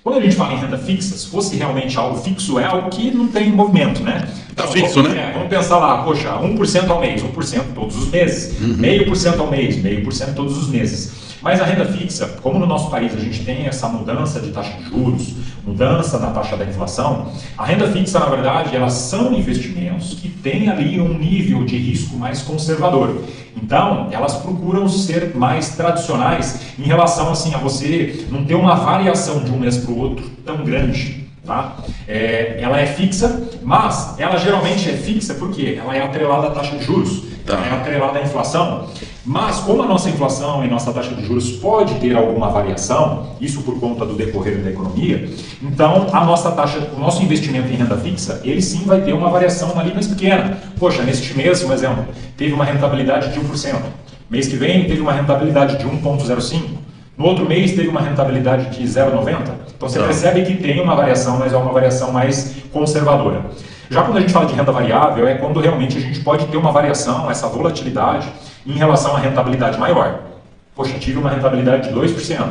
Quando a gente fala em renda fixa, se fosse realmente algo fixo, é algo que não tem movimento, né? Tá fixo, né? Vamos pensar lá, poxa, 1% ao mês, 1% todos os meses, 0,5% ao mês, 0,5% todos os meses. Mas a renda fixa, como no nosso país a gente tem essa mudança de taxa de juros, mudança na taxa da inflação, a renda fixa, na verdade, elas são investimentos que têm ali um nível de risco mais conservador. Então, elas procuram ser mais tradicionais em relação assim, a você não ter uma variação de um mês para o outro tão grande. Tá? Ela é fixa, mas ela geralmente é fixa porque ela é atrelada à taxa de juros, é atrelada à inflação. Mas como a nossa inflação e nossa taxa de juros pode ter alguma variação, isso por conta do decorrer da economia, então a nossa taxa, o nosso investimento em renda fixa, ele sim vai ter uma variação ali mais pequena. Poxa, neste mês, por exemplo, teve uma rentabilidade de 1%. Mês que vem teve uma rentabilidade de 1,05%. No outro mês teve uma rentabilidade de 0,90%. Então você percebe que tem uma variação, mas é uma variação mais conservadora. Já quando a gente fala de renda variável, é quando realmente a gente pode ter uma variação, essa volatilidade, em relação à rentabilidade maior. Poxa, tive uma rentabilidade de 2%.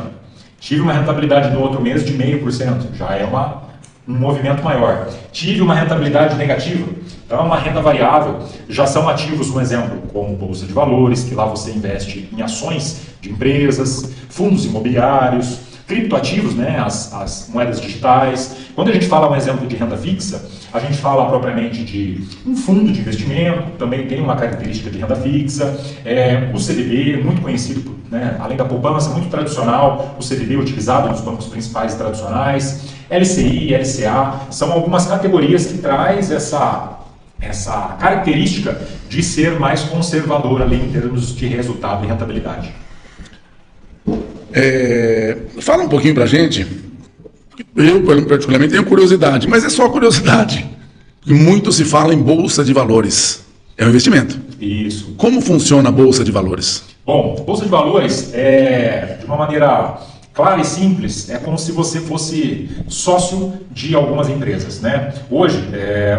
Tive uma rentabilidade no outro mês de 0,5%. Já é um movimento maior. Tive uma rentabilidade negativa. Então, é uma renda variável. Já são ativos, um exemplo, como Bolsa de Valores, que lá você investe em ações de empresas, fundos imobiliários, criptoativos, né, as moedas digitais. Quando a gente fala um exemplo de renda fixa, a gente fala propriamente de um fundo de investimento, também tem uma característica de renda fixa, o CDB, muito conhecido, né, além da poupança, muito tradicional, o CDB utilizado nos bancos principais tradicionais, LCI, LCA, são algumas categorias que traz essa característica de ser mais conservador ali em termos de resultado e rentabilidade. Fala um pouquinho pra gente. Eu, particularmente, tenho curiosidade, mas é só curiosidade. Muito se fala em Bolsa de Valores. É um investimento. Isso. Como funciona a Bolsa de Valores? Bom, Bolsa de Valores, de uma maneira clara e simples, é como se você fosse sócio de algumas empresas, né? Hoje,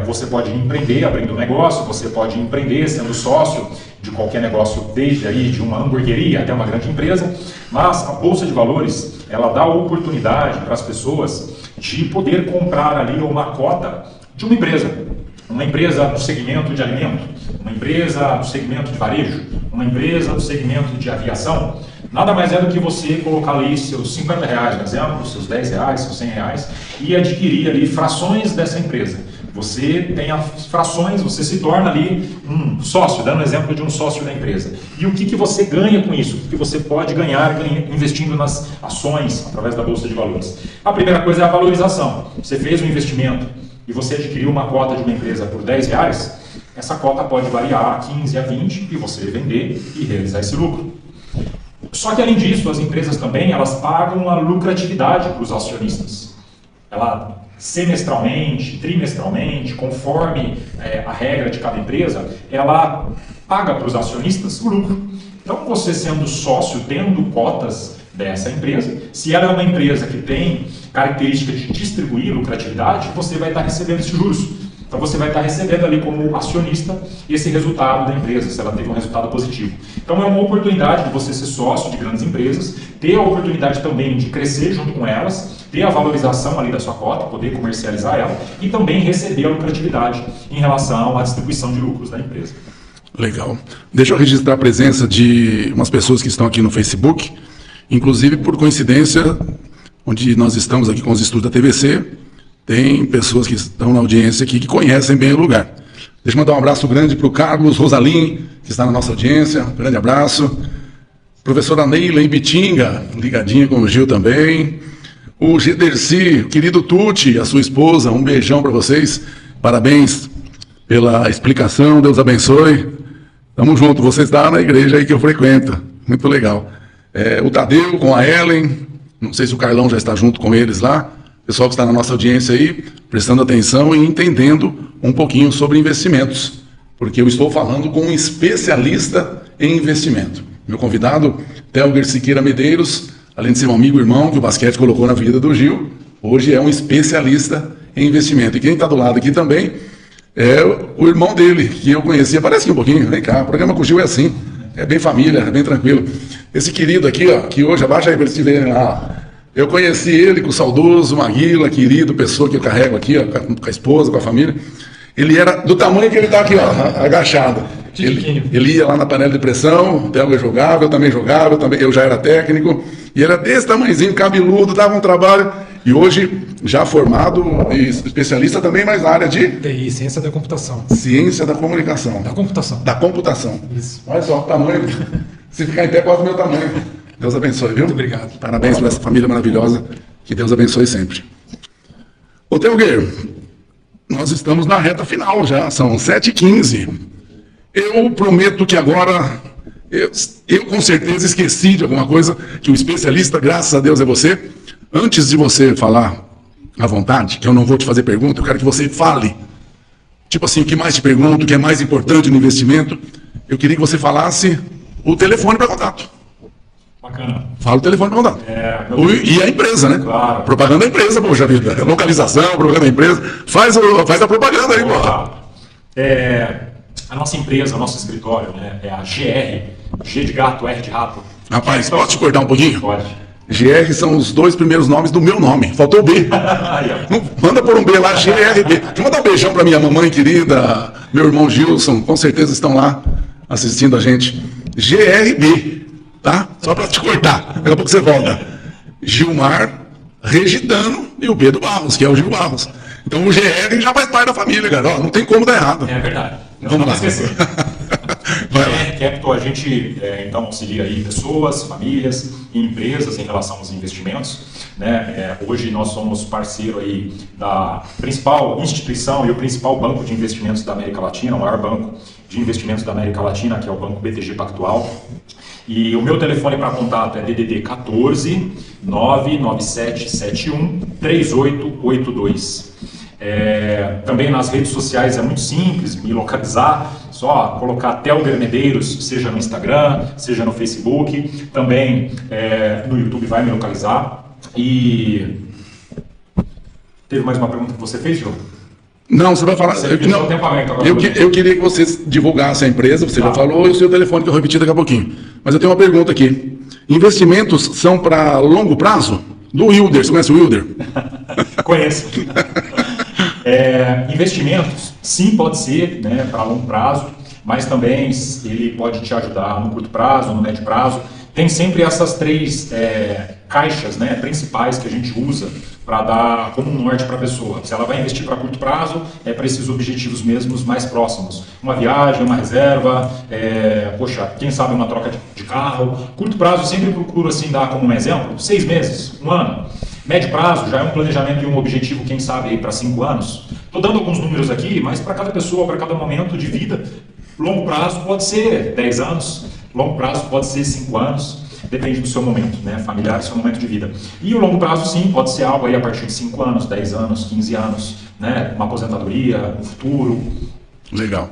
você pode empreender abrindo um negócio, você pode empreender sendo sócio de qualquer negócio, desde aí de uma hamburgueria até uma grande empresa, mas a Bolsa de Valores, ela dá a oportunidade para as pessoas de poder comprar ali uma cota de uma empresa no segmento de alimento, uma empresa no segmento de varejo, uma empresa no segmento de aviação. Nada mais é do que você colocar ali seus R$50, por exemplo, seus R$10, seus R$100 e adquirir ali frações dessa empresa. Você tem as frações, você se torna ali um sócio, dando exemplo de um sócio da empresa. E o que você ganha com isso? O que você pode ganhar investindo nas ações através da Bolsa de Valores? A primeira coisa é a valorização. Você fez um investimento e você adquiriu uma cota de uma empresa por R$10, essa cota pode variar a 15 a 20 e você vender e realizar esse lucro. Só que além disso, as empresas também elas pagam uma lucratividade para os acionistas. Ela semestralmente, trimestralmente, conforme a regra de cada empresa, ela paga para os acionistas o lucro. Então, você sendo sócio, tendo cotas dessa empresa, se ela é uma empresa que tem característica de distribuir lucratividade, você vai estar recebendo esses juros. Então, você vai estar recebendo ali como acionista esse resultado da empresa, se ela teve um resultado positivo. Então, é uma oportunidade de você ser sócio de grandes empresas, ter a oportunidade também de crescer junto com elas, ter a valorização ali da sua cota, poder comercializar ela e também receber a lucratividade em relação à distribuição de lucros da empresa. Legal. Deixa eu registrar a presença de umas pessoas que estão aqui no Facebook, inclusive por coincidência, onde nós estamos aqui com os estudos da TVC, tem pessoas que estão na audiência aqui que conhecem bem o lugar. Deixa eu mandar um abraço grande para o Carlos Rosalim, que está na nossa audiência. Um grande abraço. Professora Neila em Bitinga, ligadinha com o Gil também. O Gederci, o querido Tuti, a sua esposa, um beijão para vocês. Parabéns pela explicação, Deus abençoe. Tamo junto, você está na igreja aí que eu frequento. Muito legal. O Tadeu com a Ellen, não sei se o Carlão já está junto com eles lá. Pessoal que está na nossa audiência aí, prestando atenção e entendendo um pouquinho sobre investimentos, porque eu estou falando com um especialista em investimento. Meu convidado, Telger Siqueira Medeiros, além de ser um amigo e irmão que o basquete colocou na vida do Gil, hoje é um especialista em investimento. E quem está do lado aqui também é o irmão dele, que eu conhecia, parece que um pouquinho, vem cá, o programa com o Gil é assim, é bem família, é bem tranquilo. Esse querido aqui, ó, que hoje, abaixa aí para eles te verem lá. Eu conheci ele com o saudoso Maguila, querido, pessoa que eu carrego aqui, ó, com a esposa, com a família. Ele era do tamanho que ele está aqui, ó, agachado. Ele ia lá na panela de pressão, o Telger jogava, eu também jogava, eu já era técnico. E era desse tamanhozinho, cabeludo, dava um trabalho. E hoje, já formado e especialista também, mais na área de... TI, ciência da computação. Ciência da comunicação. Da computação. Da computação. Isso. Olha só o tamanho. Se ficar em pé, quase o meu tamanho. Deus abençoe, viu? Muito obrigado. Parabéns por essa família maravilhosa. Que Deus abençoe sempre. Ô, Telger, nós estamos na reta final já. São 7h15. Eu prometo que agora... Eu com certeza esqueci de alguma coisa, que o especialista, graças a Deus, é você. Antes de você falar à vontade, que eu não vou te fazer pergunta, eu quero que você fale. Tipo assim, o que mais te pergunto, o que é mais importante no investimento. Eu queria que você falasse o telefone para contato. Bacana. Fala o telefone para contato. E a empresa, né? Claro. Propaganda da empresa, poxa vida. Localização, propaganda da empresa. Faz a propaganda aí, pô. A nossa empresa, o nosso escritório, né, é a GR, G de gato, R de rato. Rapaz, pode te cortar um pouquinho? Pode. GR são os dois primeiros nomes do meu nome. Faltou o B. Manda por um B lá, GRB. Deixa eu mandar um beijão para minha mamãe querida, meu irmão Gilson, com certeza estão lá assistindo a gente. GRB, tá? Só para te cortar. Daqui a pouco você volta. Gilmar Regidano e o B do Barros, que é o Gil Barros. Então o GR já faz parte da família, cara. Ó, não tem como dar errado. É verdade. Vamos lá. Vai lá. Capital, a gente então auxilia aí pessoas, famílias e empresas em relação aos investimentos. Né? Hoje nós somos parceiro aí da principal instituição e o principal banco de investimentos da América Latina, o maior banco de investimentos da América Latina, que é o Banco BTG Pactual. E o meu telefone para contato é DDD 14 99771 3882. Também nas redes sociais é muito simples me localizar, só colocar Telger Medeiros, seja no Instagram, seja no Facebook, também no YouTube vai me localizar. E teve mais uma pergunta que você fez, João? Não, você vai falar. Eu queria que você divulgasse a empresa, você já falou, e o seu telefone que eu repeti daqui a pouquinho. Mas eu tenho uma pergunta aqui. Investimentos são para longo prazo? Do Wilder, você conhece o Wilder? Conheço. Investimentos, sim, pode ser, né, para longo prazo, mas também ele pode te ajudar no curto prazo, no médio prazo. Tem sempre essas três caixas, né, principais que a gente usa para dar como um norte para a pessoa. Se ela vai investir para curto prazo, é para esses objetivos mesmos mais próximos. Uma viagem, uma reserva, quem sabe uma troca de carro. Curto prazo eu sempre procuro assim, dar como um exemplo, 6 meses, 1 ano. Médio prazo já é um planejamento e um objetivo, quem sabe, para 5 anos. Estou dando alguns números aqui, mas para cada pessoa, para cada momento de vida. Longo prazo pode ser 10 anos, longo prazo pode ser 5 anos, depende do seu momento, né, familiar, do seu momento de vida. E o longo prazo, sim, pode ser algo aí a partir de 5 anos, 10 anos, 15 anos, né, uma aposentadoria, um futuro. Legal.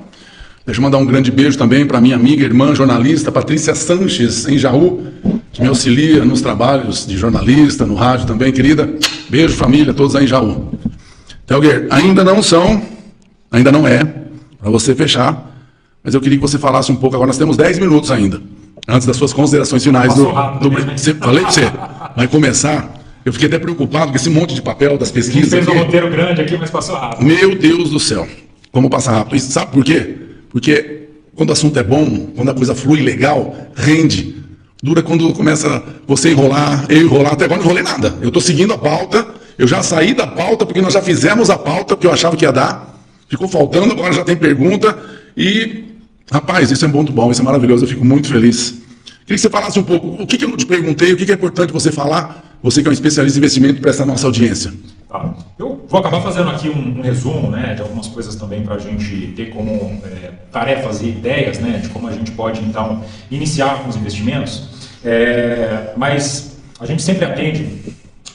Deixa eu mandar um grande beijo também para minha amiga, irmã, jornalista, Patrícia Sanches, em Jaú, que me auxilia nos trabalhos de jornalista, no rádio também, querida. Beijo, família, todos aí em Jaú. Telger, ainda não é, para você fechar, mas eu queria que você falasse um pouco, agora nós temos 10 minutos ainda, antes das suas considerações finais. Falei para você, vai começar, eu fiquei até preocupado com esse monte de papel das pesquisas. A gente fez um roteiro grande aqui, mas passou rápido. Meu Deus do céu, como passa rápido. E sabe por quê? Porque quando o assunto é bom, quando a coisa flui legal, rende. Dura quando começa você enrolar, eu enrolar, até agora não enrolei nada. Eu estou seguindo a pauta, eu já saí da pauta porque nós já fizemos a pauta, porque eu achava que ia dar. ficou faltando, agora já tem pergunta. E, rapaz, isso é muito bom, isso é maravilhoso, eu fico muito feliz. Queria que você falasse um pouco, o que eu não te perguntei, o que é importante você falar, você que é um especialista em investimento para essa nossa audiência. Tá. Eu vou acabar fazendo aqui um resumo, né, de algumas coisas também para a gente ter como tarefas e ideias, né, de como a gente pode, então, iniciar com os investimentos. Mas a gente sempre atende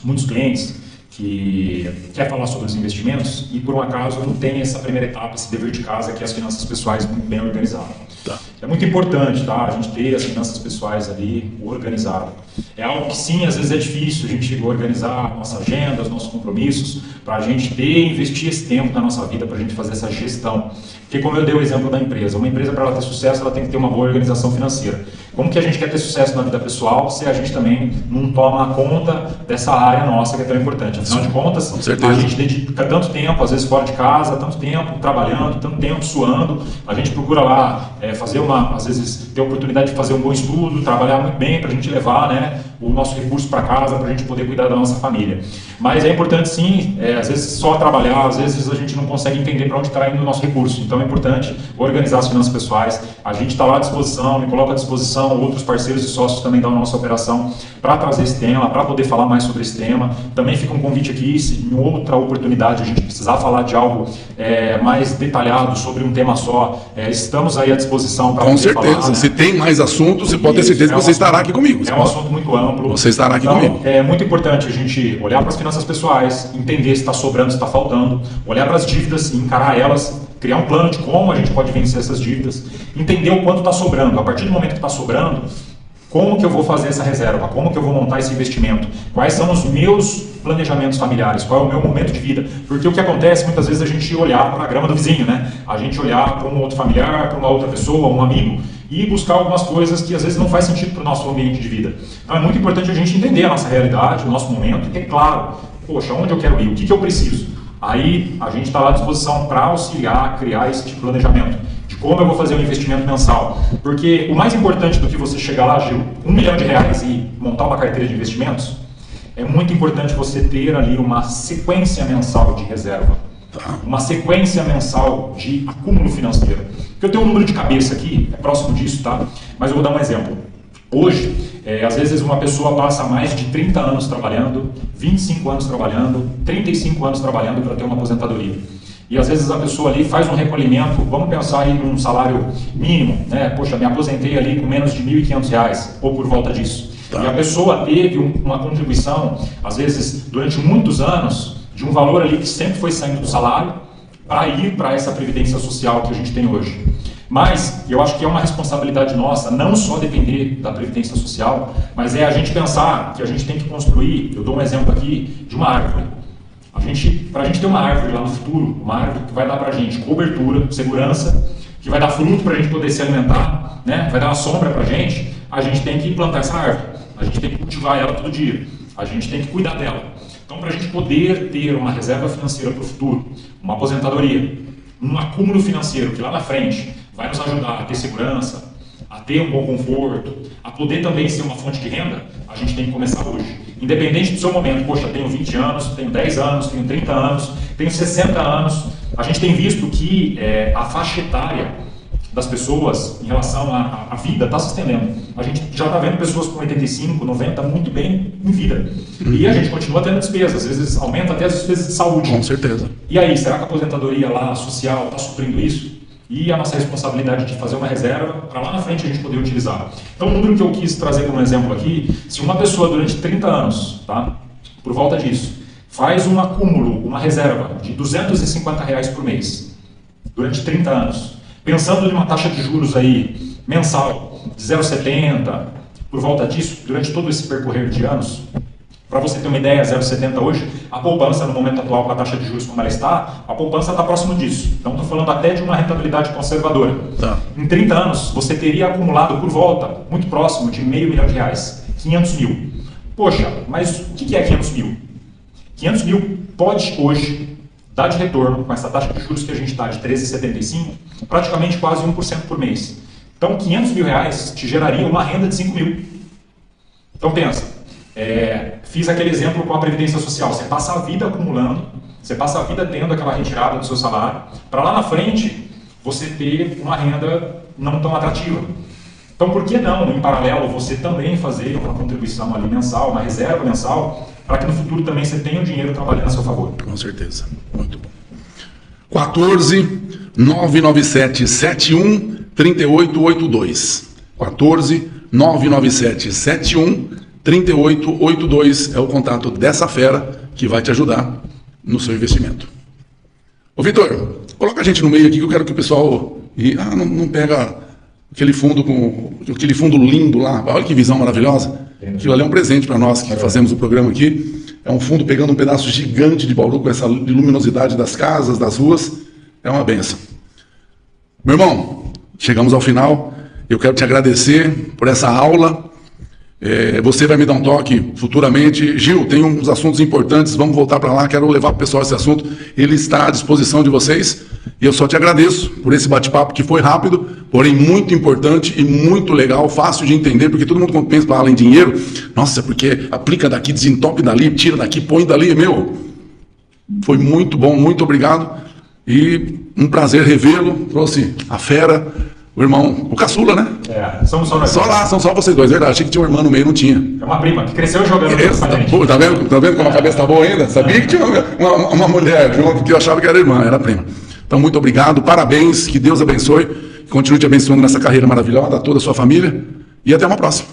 muitos clientes que quer falar sobre os investimentos e, por um acaso, não tem essa primeira etapa, esse dever de casa, que é as finanças pessoais muito bem organizadas. Tá. É muito importante, tá, a gente ter as finanças pessoais ali organizadas. É algo que, sim, às vezes é difícil a gente organizar a nossa agenda, os nossos compromissos, para a gente ter e investir esse tempo na nossa vida, para a gente fazer essa gestão. Porque, como eu dei o exemplo da empresa, uma empresa, para ela ter sucesso, ela tem que ter uma boa organização financeira. Como que a gente quer ter sucesso na vida pessoal se a gente também não toma conta dessa área nossa que é tão importante? Afinal de contas, a gente dedica tanto tempo, às vezes fora de casa, tanto tempo trabalhando, tanto tempo suando, a gente procura lá fazer às vezes ter a oportunidade de fazer um bom estudo, trabalhar muito bem para a gente levar, né, o nosso recurso para casa, para a gente poder cuidar da nossa família. Mas é importante sim, às vezes só trabalhar, às vezes a gente não consegue entender para onde está indo o nosso recurso. Então é importante organizar as finanças pessoais. A gente está lá à disposição, me coloca à disposição, outros parceiros e sócios também da nossa operação para trazer esse tema, para poder falar mais sobre esse tema. Também fica um convite aqui, se em outra oportunidade a gente precisar falar de algo mais detalhado sobre um tema só, estamos aí à disposição para Com certeza, falar, né? Se tem mais assuntos, você pode ter certeza que você estará aqui comigo. É um assunto muito amplo. Você estará aqui comigo. É muito importante a gente olhar para as finanças pessoais, entender se está sobrando, se está faltando, olhar para as dívidas e encarar elas, criar um plano de como a gente pode vencer essas dívidas, entender o quanto está sobrando. A partir do momento que está sobrando, como que eu vou fazer essa reserva? Como que eu vou montar esse investimento? Quais são os meus planejamentos familiares? Qual é o meu momento de vida? Porque o que acontece, muitas vezes, a gente olhar para a grama do vizinho, né? A gente olhar para um outro familiar, para uma outra pessoa, um amigo, e buscar algumas coisas que às vezes não faz sentido para o nosso ambiente de vida. Então é muito importante a gente entender a nossa realidade, o nosso momento, e é claro, poxa, onde eu quero ir? O que eu preciso? Aí a gente está lá à disposição para auxiliar, criar esse tipo de planejamento. De como eu vou fazer um investimento mensal. Porque o mais importante do que você chegar lá, Gil, R$1 milhão e montar uma carteira de investimentos, é muito importante você ter ali uma sequência mensal de reserva. Uma sequência mensal de acúmulo financeiro. Porque eu tenho um número de cabeça aqui, é próximo disso, tá? Mas eu vou dar um exemplo. Hoje, às vezes uma pessoa passa mais de 30 anos trabalhando, 25 anos trabalhando, 35 anos trabalhando para ter uma aposentadoria. E às vezes a pessoa ali faz um recolhimento, vamos pensar aí num salário mínimo, né? Poxa, me aposentei ali com menos de R$1.500, ou por volta disso. Tá. E a pessoa teve uma contribuição, às vezes durante muitos anos, de um valor ali que sempre foi saindo do salário, para ir para essa previdência social que a gente tem hoje. Mas eu acho que é uma responsabilidade nossa não só depender da previdência social, mas é a gente pensar que a gente tem que construir, eu dou um exemplo aqui, de uma árvore. Para a gente ter uma árvore lá no futuro, uma árvore que vai dar para a gente cobertura, segurança, que vai dar fruto para a gente poder se alimentar, né? Vai dar uma sombra para a gente tem que plantar essa árvore, a gente tem que cultivar ela todo dia, a gente tem que cuidar dela. Então, para a gente poder ter uma reserva financeira para o futuro, uma aposentadoria, um acúmulo financeiro que lá na frente vai nos ajudar a ter segurança, a ter um bom conforto, a poder também ser uma fonte de renda, a gente tem que começar hoje. Independente do seu momento, poxa, tenho 20 anos, tenho 10 anos, tenho 30 anos, tenho 60 anos, a gente tem visto que a faixa etária das pessoas em relação à vida está se estendendo. A gente já está vendo pessoas com 85, 90 muito bem em vida. E a gente continua tendo despesas, às vezes aumenta até as despesas de saúde. Com certeza. E aí, será que a aposentadoria lá social está suprindo isso? E a nossa responsabilidade de fazer uma reserva para lá na frente a gente poder utilizar. Então, o número que eu quis trazer como exemplo aqui, se uma pessoa durante 30 anos, tá, por volta disso, faz um acúmulo, uma reserva de R$250 por mês, durante 30 anos, pensando em uma taxa de juros aí mensal de 0,70, por volta disso, durante todo esse percorrer de anos, para você ter uma ideia, 0,70 hoje, a poupança no momento atual com a taxa de juros como ela está, a poupança está próximo disso. Então estou falando até de uma rentabilidade conservadora. Tá. Em 30 anos, você teria acumulado por volta, muito próximo de R$500 milhão, 500 mil. Poxa, mas o que é 500 mil? 500 mil pode hoje dar de retorno, com essa taxa de juros que a gente está de 13,75, praticamente quase 1% por mês. Então 500 mil reais te geraria uma renda de 5 mil. Então pensa. Fiz aquele exemplo com a Previdência Social. Você passa a vida acumulando Você passa a vida tendo aquela retirada do seu salário, para lá na frente você ter uma renda não tão atrativa. Então, por que não, em paralelo, você também fazer uma contribuição ali mensal, uma reserva mensal, para que no futuro também você tenha o dinheiro trabalhando a seu favor? Com certeza. Muito bom. 14 997 71 3882. 14 997 71 3882 é o contato dessa fera que vai te ajudar no seu investimento. Ô Vitor, coloca a gente no meio aqui que eu quero que o pessoal... não pega aquele fundo lindo lá. Olha que visão maravilhosa. Aquilo ali é um presente para nós que fazemos o programa aqui. É um fundo pegando um pedaço gigante de Bauru com essa luminosidade das casas, das ruas. É uma benção. Meu irmão, chegamos ao final. Eu quero te agradecer por essa aula. Você vai me dar um toque futuramente. Gil, tem uns assuntos importantes, vamos voltar para lá, quero levar para o pessoal esse assunto. Ele está à disposição de vocês. E eu só te agradeço por esse bate-papo que foi rápido, porém muito importante e muito legal, fácil de entender, porque todo mundo quando pensa para falar em dinheiro, nossa, porque aplica daqui, desentope dali, tira daqui, põe dali, foi muito bom, muito obrigado. E um prazer revê-lo, trouxe a fera, o irmão, o caçula, né? Somos só nós. São só vocês dois, verdade. Achei que tinha um irmão no meio, não tinha. É uma prima que cresceu jogando. Tá vendo como a cabeça tá boa ainda? Sabia que tinha uma mulher junto que eu achava que era irmã, era prima. Então, muito obrigado, parabéns, que Deus abençoe, que continue te abençoando nessa carreira maravilhosa, a toda a sua família, e até uma próxima.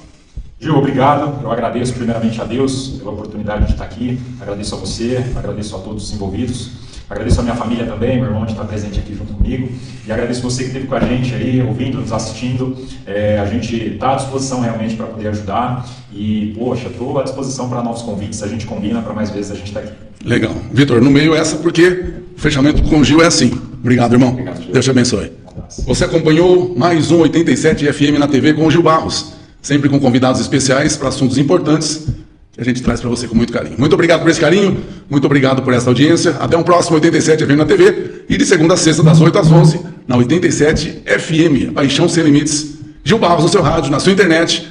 Gil, obrigado. Eu agradeço primeiramente a Deus pela oportunidade de estar aqui, agradeço a você, agradeço a todos os envolvidos, agradeço a minha família também, meu irmão de estar presente aqui junto comigo, e agradeço você que esteve com a gente aí, ouvindo, nos assistindo. A gente está à disposição realmente para poder ajudar, e, poxa, estou à disposição para novos convites, a gente combina para mais vezes a gente estar aqui. Legal. Vitor, no meio essa porque o fechamento com o Gil é assim. Obrigado, irmão. Obrigado, Gil. Deus te abençoe. Você acompanhou mais um 87 FM na TV com o Gil Barros, sempre com convidados especiais para assuntos importantes que a gente traz para você com muito carinho. Muito obrigado por esse carinho, muito obrigado por essa audiência. Até um próximo 87 FM na TV e de segunda a sexta das 8 às 11 na 87 FM, Paixão Sem Limites. Gil Barros no seu rádio, na sua internet,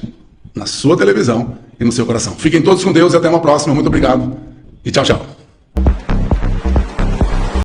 na sua televisão e no seu coração. Fiquem todos com Deus e até uma próxima. Muito obrigado e tchau, tchau.